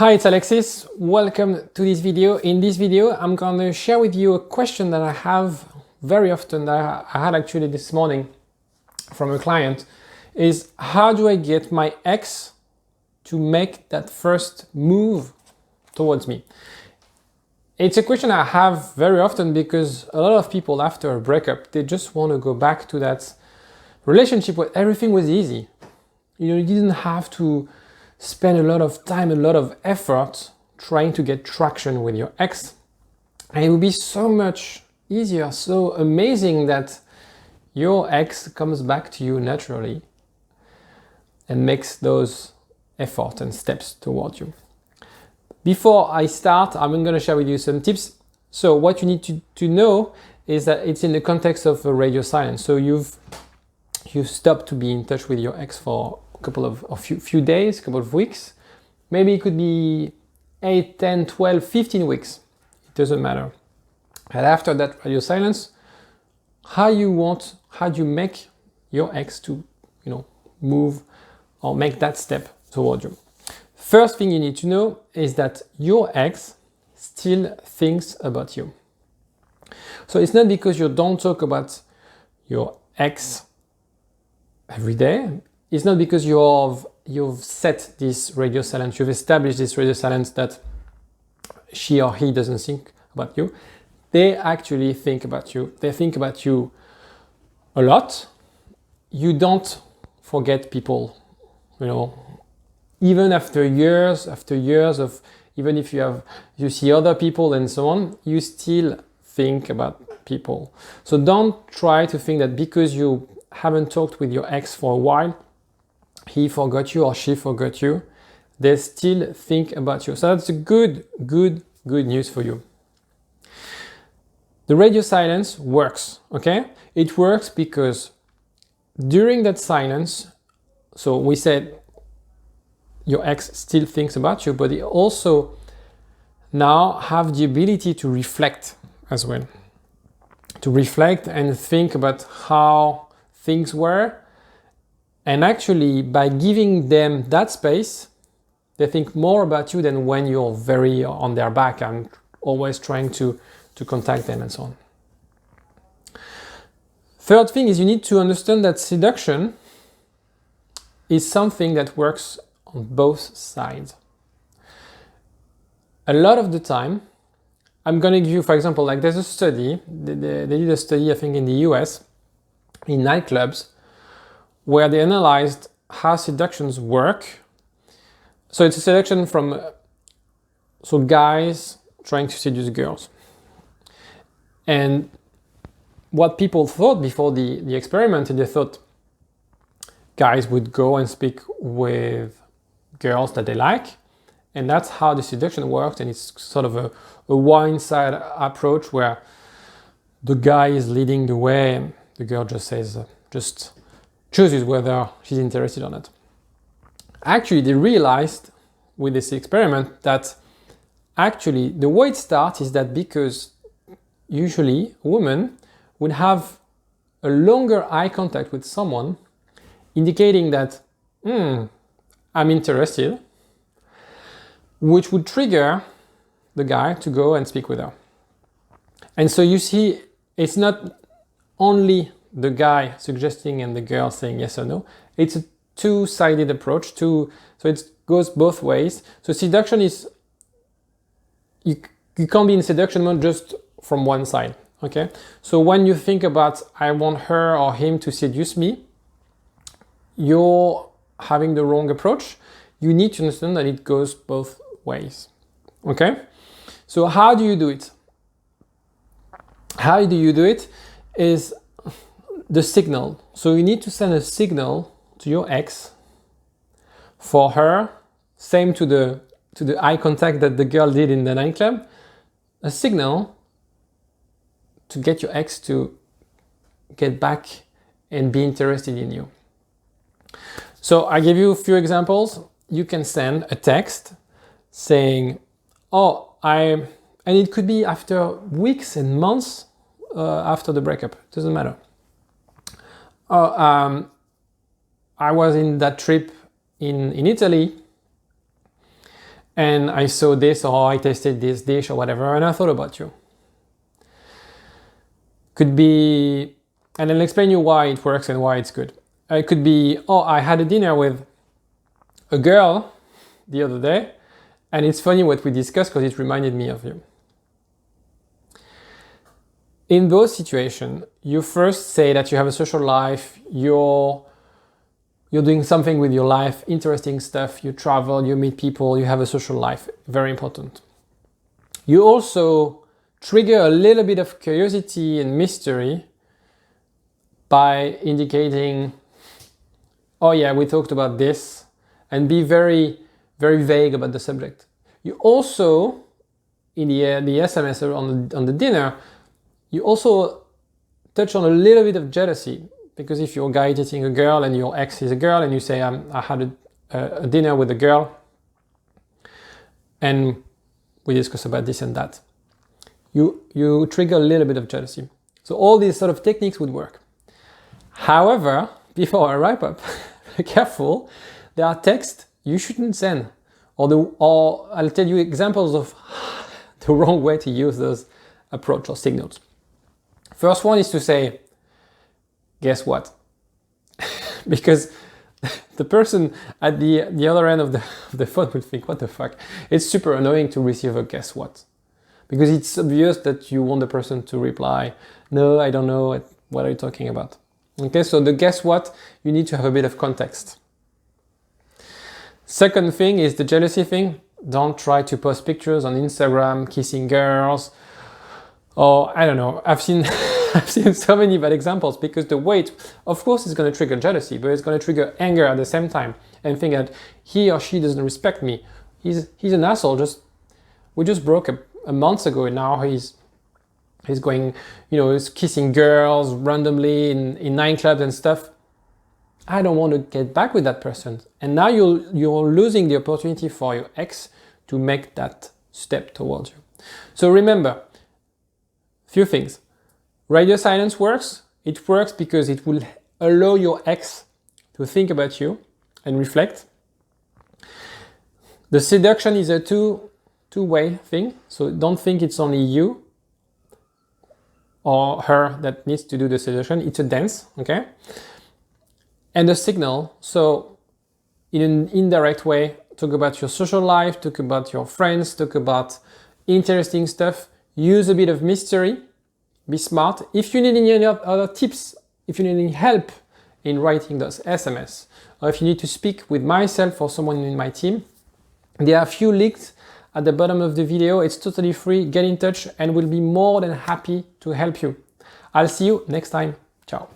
Hi, it's Alexis. Welcome to this video. In this video, I'm going to share with you a question that I have very often, that I had actually this morning from a client, is how do I get my ex to make that first move towards me? It's a question I have very often because a lot of people after a breakup, they just want to go back to that relationship where everything was easy. You didn't have to spend a lot of time, a lot of effort trying to get traction with your ex. And it would be so much easier, so amazing that your ex comes back to you naturally and makes those efforts and steps towards you. Before I start, I'm going to share with you some tips. So what you need to know is that it's in the context of a radio silence. So you've stopped to be in touch with your ex for a few days, a couple of weeks. Maybe it could be 8, 10, 12, 15 weeks. It doesn't matter. And after that radio silence, how do you make your ex to, move or make that step toward you? First thing you need to know is that your ex still thinks about you. So it's not because you don't talk about your ex every day. It's not because you've set this radio silence, you've established this radio silence that she or he doesn't think about you. They actually think about you. They think about you a lot. You don't forget people, even after years of, even if you see other people and so on, you still think about people. So don't try to think that because you haven't talked with your ex for a while, he forgot you or she forgot you, they still think about you. So that's a good news for you. The radio silence works, okay? It works because during that silence, so we said your ex still thinks about you, but he also now have the ability to reflect as well. To reflect and think about how things were. And actually, by giving them that space, they think more about you than when you're very on their back and always trying to contact them and so on. Third thing is you need to understand that seduction is something that works on both sides. A lot of the time, I'm going to give you, for example, like there's a study, they did a study, I think in the US, in nightclubs, where they analyzed how seductions work. So it's a selection from guys trying to seduce girls. And what people thought before the experiment, they thought guys would go and speak with girls that they like, and that's how the seduction worked. And it's sort of a one-side approach where the guy is leading the way and the girl just chooses whether she's interested or not. Actually, they realized with this experiment that actually the way it starts is that because usually a woman would have a longer eye contact with someone, indicating that, I'm interested, which would trigger the guy to go and speak with her. And so you see, it's not only the guy suggesting and the girl saying yes or no. It's a two-sided approach. So it goes both ways. So seduction is, you can't be in seduction mode just from one side, okay? So when you think about, I want her or him to seduce me, you're having the wrong approach. You need to understand that it goes both ways, okay? So how do you do it? How do you do it is the signal. So you need to send a signal to your ex for her, same to the eye contact that the girl did in the nightclub, a signal to get your ex to get back and be interested in you. So I give you a few examples. You can send a text saying, and it could be after weeks and months after the breakup, it doesn't matter. I was in that trip in Italy and I saw this, or I tasted this dish or whatever, and I thought about you. Could be, and I'll explain you why it works and why it's good. It could be, oh, I had a dinner with a girl the other day, and it's funny what we discussed because it reminded me of you. In those situations, you first say that you have a social life, you're doing something with your life, interesting stuff, you travel, you meet people, you have a social life, very important. You also trigger a little bit of curiosity and mystery by indicating, oh yeah, we talked about this, and be very, very vague about the subject. You also, in the SMS or on the dinner, you also touch on a little bit of jealousy, because if you're a guy dating a girl and your ex is a girl, and you say, I had a dinner with a girl and we discuss about this and that, you trigger a little bit of jealousy. So all these sort of techniques would work. However, before I wrap up, be careful, there are texts you shouldn't send, or I'll tell you examples of the wrong way to use those approach or signals. First one is to say, guess what? Because the person at the other end of the phone will think, what the fuck? It's super annoying to receive a guess what. Because it's obvious that you want the person to reply, no, I don't know, what are you talking about? Okay, so the guess what, you need to have a bit of context. Second thing is the jealousy thing. Don't try to post pictures on Instagram kissing girls, or I don't know, I've seen so many bad examples, because the weight, of course, is going to trigger jealousy, but it's going to trigger anger at the same time, and think that he or she doesn't respect me. He's an asshole. We just broke a month ago, and now he's going, he's kissing girls randomly in nightclubs and stuff. I don't want to get back with that person. And now you're losing the opportunity for your ex to make that step towards you. So remember, few things. Radio silence works. It works because it will allow your ex to think about you and reflect. The seduction is a two-way thing. So don't think it's only you or her that needs to do the seduction. It's a dance, okay? And the signal, so in an indirect way, talk about your social life, talk about your friends, talk about interesting stuff, use a bit of mystery, be smart. If you need any other tips, if you need any help in writing those SMS, or if you need to speak with myself or someone in my team, there are a few links at the bottom of the video. It's totally free. Get in touch and we'll be more than happy to help you. I'll see you next time. Ciao.